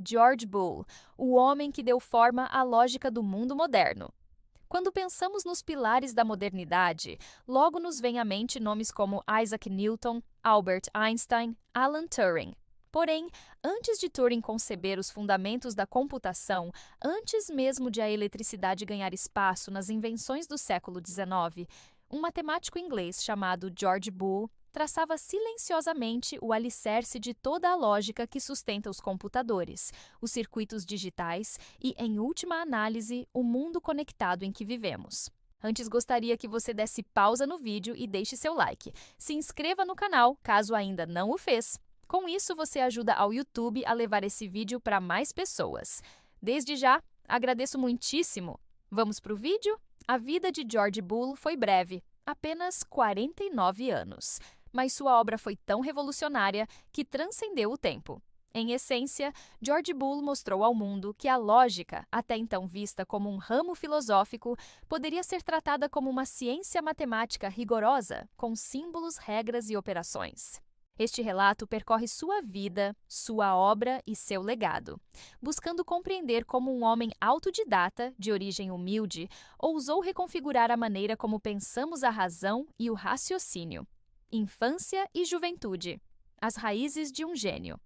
George Boole, o homem que deu forma à lógica do mundo moderno. Quando pensamos nos pilares da modernidade, logo nos vêm à mente nomes como Isaac Newton, Albert Einstein, Alan Turing. Porém, antes de Turing conceber os fundamentos da computação, antes mesmo de a eletricidade ganhar espaço nas invenções do século XIX, um matemático inglês chamado George Boole traçava silenciosamente o alicerce de toda a lógica que sustenta os computadores, os circuitos digitais e, em última análise, o mundo conectado em que vivemos. Antes, gostaria que você desse pausa no vídeo e deixe seu like. Se inscreva no canal, caso ainda não o fez. Com isso, você ajuda ao YouTube a levar esse vídeo para mais pessoas. Desde já, agradeço muitíssimo. Vamos para o vídeo? A vida de George Boole foi breve, apenas 49 anos. Mas sua obra foi tão revolucionária que transcendeu o tempo. Em essência, George Boole mostrou ao mundo que a lógica, até então vista como um ramo filosófico, poderia ser tratada como uma ciência matemática rigorosa, com símbolos, regras e operações. Este relato percorre sua vida, sua obra e seu legado, buscando compreender como um homem autodidata, de origem humilde, ousou reconfigurar a maneira como pensamos a razão e o raciocínio. Infância e juventude. As raízes de um gênio.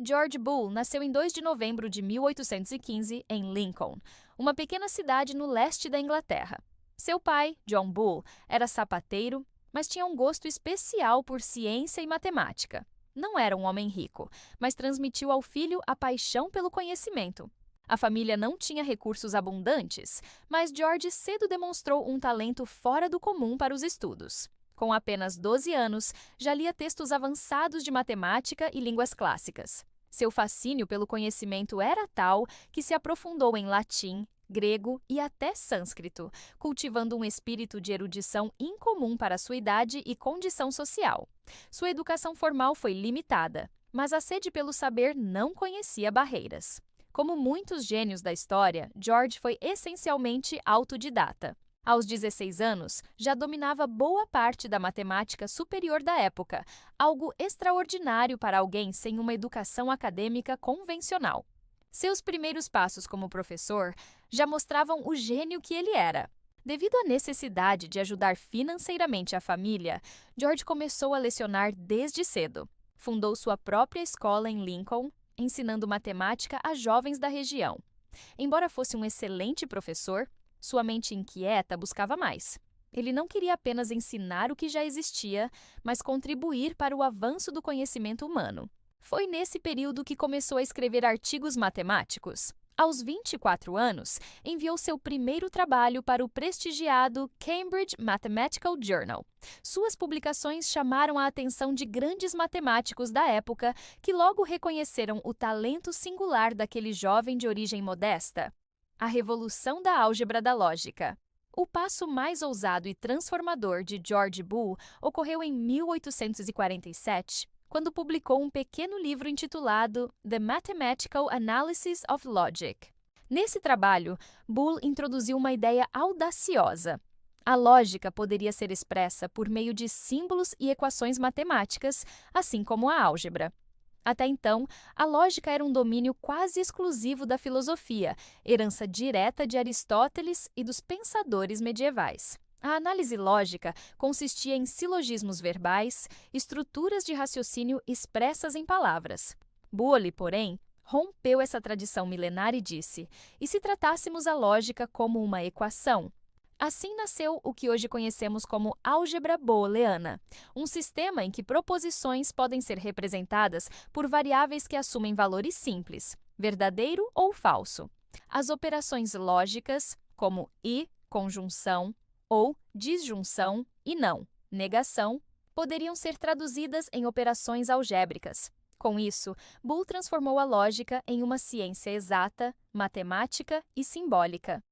George Boole nasceu em 2 de novembro de 1815 em Lincoln, uma pequena cidade no leste da Inglaterra. Seu pai, John Boole, era sapateiro, mas tinha um gosto especial por ciência e matemática. Não era um homem rico, mas transmitiu ao filho a paixão pelo conhecimento. A família não tinha recursos abundantes, mas George cedo demonstrou um talento fora do comum para os estudos. Com apenas 12 anos, já lia textos avançados de matemática e línguas clássicas. Seu fascínio pelo conhecimento era tal que se aprofundou em latim, grego e até sânscrito, cultivando um espírito de erudição incomum para sua idade e condição social. Sua educação formal foi limitada, mas a sede pelo saber não conhecia barreiras. Como muitos gênios da história, George foi essencialmente autodidata. Aos 16 anos, já dominava boa parte da matemática superior da época, algo extraordinário para alguém sem uma educação acadêmica convencional. Seus primeiros passos como professor já mostravam o gênio que ele era. Devido à necessidade de ajudar financeiramente a família, George começou a lecionar desde cedo. Fundou sua própria escola em Lincoln, ensinando matemática a jovens da região. Embora fosse um excelente professor, sua mente inquieta buscava mais. Ele não queria apenas ensinar o que já existia, mas contribuir para o avanço do conhecimento humano. Foi nesse período que começou a escrever artigos matemáticos. Aos 24 anos, enviou seu primeiro trabalho para o prestigiado Cambridge Mathematical Journal. Suas publicações chamaram a atenção de grandes matemáticos da época que logo reconheceram o talento singular daquele jovem de origem modesta. A revolução da álgebra da lógica. O passo mais ousado e transformador de George Boole ocorreu em 1847, quando publicou um pequeno livro intitulado The Mathematical Analysis of Logic. Nesse trabalho, Boole introduziu uma ideia audaciosa. A lógica poderia ser expressa por meio de símbolos e equações matemáticas, assim como a álgebra. Até então, a lógica era um domínio quase exclusivo da filosofia, herança direta de Aristóteles e dos pensadores medievais. A análise lógica consistia em silogismos verbais, estruturas de raciocínio expressas em palavras. Boole, porém, rompeu essa tradição milenar e disse: e se tratássemos a lógica como uma equação? Assim nasceu o que hoje conhecemos como álgebra booleana, um sistema em que proposições podem ser representadas por variáveis que assumem valores simples, verdadeiro ou falso. As operações lógicas, como e, conjunção, ou disjunção e não, negação, poderiam ser traduzidas em operações algébricas. Com isso, Boole transformou a lógica em uma ciência exata, matemática e simbólica.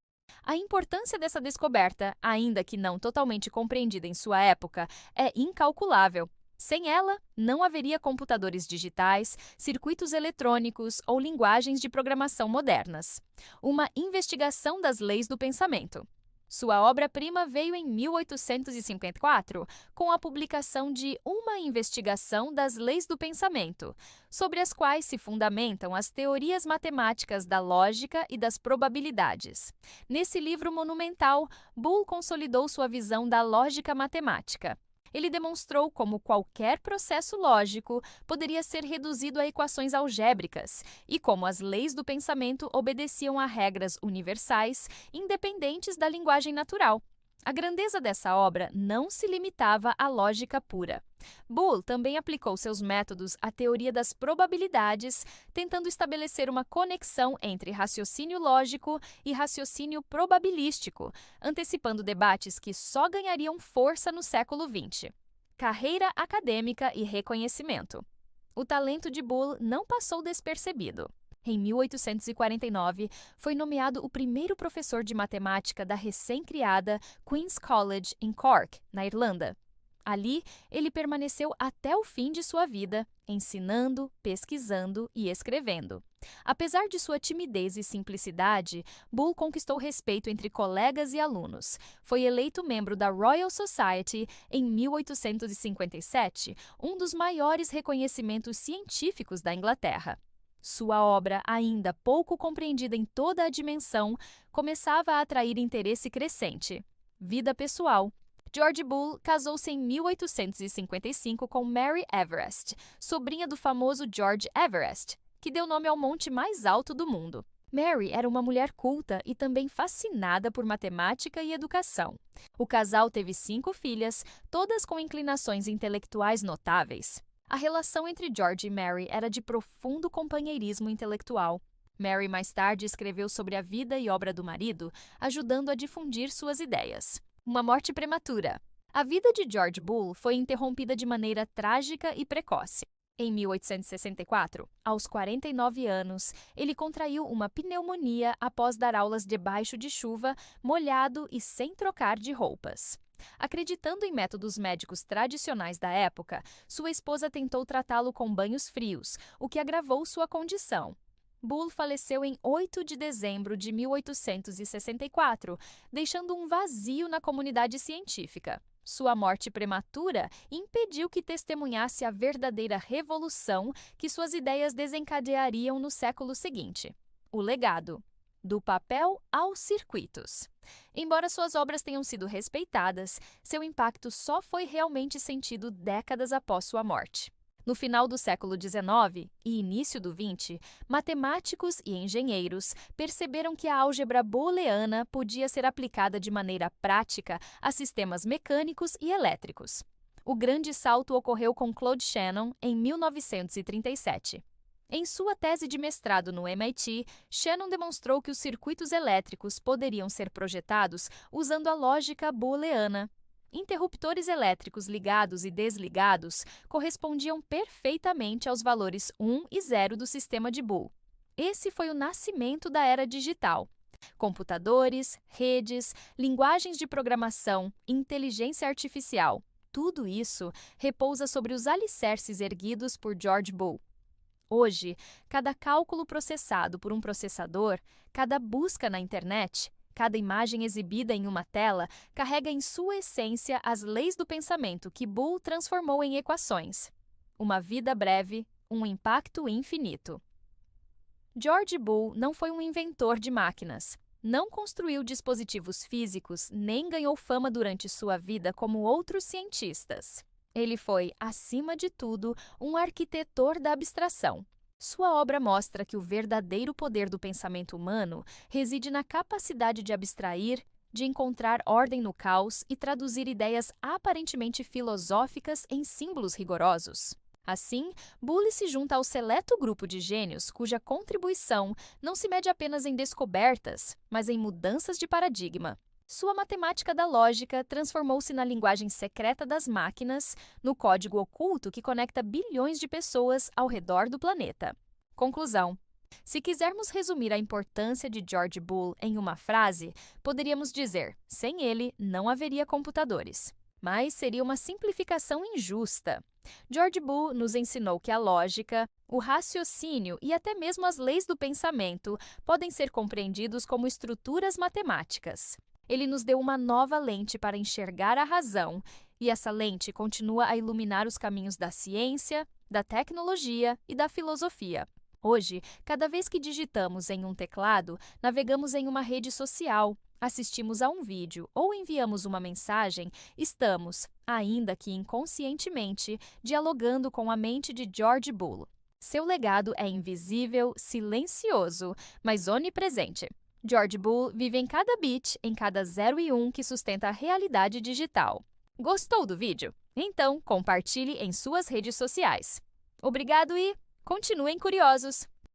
A importância dessa descoberta, ainda que não totalmente compreendida em sua época, é incalculável. Sem ela, não haveria computadores digitais, circuitos eletrônicos ou linguagens de programação modernas. Uma investigação das leis do pensamento. Sua obra-prima veio em 1854, com a publicação de Uma Investigação das Leis do Pensamento, sobre as quais se fundamentam as teorias matemáticas da lógica e das probabilidades. Nesse livro monumental, Boole consolidou sua visão da lógica matemática. Ele demonstrou como qualquer processo lógico poderia ser reduzido a equações algébricas e como as leis do pensamento obedeciam a regras universais, independentes da linguagem natural. A grandeza dessa obra não se limitava à lógica pura. Boole também aplicou seus métodos à teoria das probabilidades, tentando estabelecer uma conexão entre raciocínio lógico e raciocínio probabilístico, antecipando debates que só ganhariam força no século XX. Carreira acadêmica e reconhecimento. O talento de Boole não passou despercebido. Em 1849, foi nomeado o primeiro professor de matemática da recém-criada Queen's College em Cork, na Irlanda. Ali, ele permaneceu até o fim de sua vida, ensinando, pesquisando e escrevendo. Apesar de sua timidez e simplicidade, Boole conquistou respeito entre colegas e alunos. Foi eleito membro da Royal Society em 1857, um dos maiores reconhecimentos científicos da Inglaterra. Sua obra, ainda pouco compreendida em toda a dimensão, começava a atrair interesse crescente. Vida pessoal. George Boole casou-se em 1855 com Mary Everest, sobrinha do famoso George Everest, que deu nome ao monte mais alto do mundo. Mary era uma mulher culta e também fascinada por matemática e educação. O casal teve 5 filhas, todas com inclinações intelectuais notáveis. A relação entre George e Mary era de profundo companheirismo intelectual. Mary mais tarde escreveu sobre a vida e obra do marido, ajudando a difundir suas ideias. Uma morte prematura. A vida de George Boole foi interrompida de maneira trágica e precoce. Em 1864, aos 49 anos, ele contraiu uma pneumonia após dar aulas debaixo de chuva, molhado e sem trocar de roupas. Acreditando em métodos médicos tradicionais da época, sua esposa tentou tratá-lo com banhos frios, o que agravou sua condição. Boole faleceu em 8 de dezembro de 1864, deixando um vazio na comunidade científica. Sua morte prematura impediu que testemunhasse a verdadeira revolução que suas ideias desencadeariam no século seguinte. O legado. Do papel aos circuitos. Embora suas obras tenham sido respeitadas, seu impacto só foi realmente sentido décadas após sua morte. No final do século XIX e início do XX, matemáticos e engenheiros perceberam que a álgebra booleana podia ser aplicada de maneira prática a sistemas mecânicos e elétricos. O grande salto ocorreu com Claude Shannon em 1937. Em sua tese de mestrado no MIT, Shannon demonstrou que os circuitos elétricos poderiam ser projetados usando a lógica booleana. Interruptores elétricos ligados e desligados correspondiam perfeitamente aos valores 1 e 0 do sistema de Boole. Esse foi o nascimento da era digital. Computadores, redes, linguagens de programação, inteligência artificial, tudo isso repousa sobre os alicerces erguidos por George Boole. Hoje, cada cálculo processado por um processador, cada busca na internet, cada imagem exibida em uma tela carrega em sua essência as leis do pensamento que Boole transformou em equações. Uma vida breve, um impacto infinito. George Boole não foi um inventor de máquinas. Não construiu dispositivos físicos nem ganhou fama durante sua vida como outros cientistas. Ele foi, acima de tudo, um arquitetor da abstração. Sua obra mostra que o verdadeiro poder do pensamento humano reside na capacidade de abstrair, de encontrar ordem no caos e traduzir ideias aparentemente filosóficas em símbolos rigorosos. Assim, Boole se junta ao seleto grupo de gênios cuja contribuição não se mede apenas em descobertas, mas em mudanças de paradigma. Sua matemática da lógica transformou-se na linguagem secreta das máquinas, no código oculto que conecta bilhões de pessoas ao redor do planeta. Conclusão. Se quisermos resumir a importância de George Boole em uma frase, poderíamos dizer: sem ele, não haveria computadores. Mas seria uma simplificação injusta. George Boole nos ensinou que a lógica, o raciocínio e até mesmo as leis do pensamento podem ser compreendidos como estruturas matemáticas. Ele nos deu uma nova lente para enxergar a razão, e essa lente continua a iluminar os caminhos da ciência, da tecnologia e da filosofia. Hoje, cada vez que digitamos em um teclado, navegamos em uma rede social, assistimos a um vídeo ou enviamos uma mensagem, estamos, ainda que inconscientemente, dialogando com a mente de George Boole. Seu legado é invisível, silencioso, mas onipresente. George Boole vive em cada bit, em cada 0 e 1 que sustenta a realidade digital. Gostou do vídeo? Então, compartilhe em suas redes sociais. Obrigado e continuem curiosos!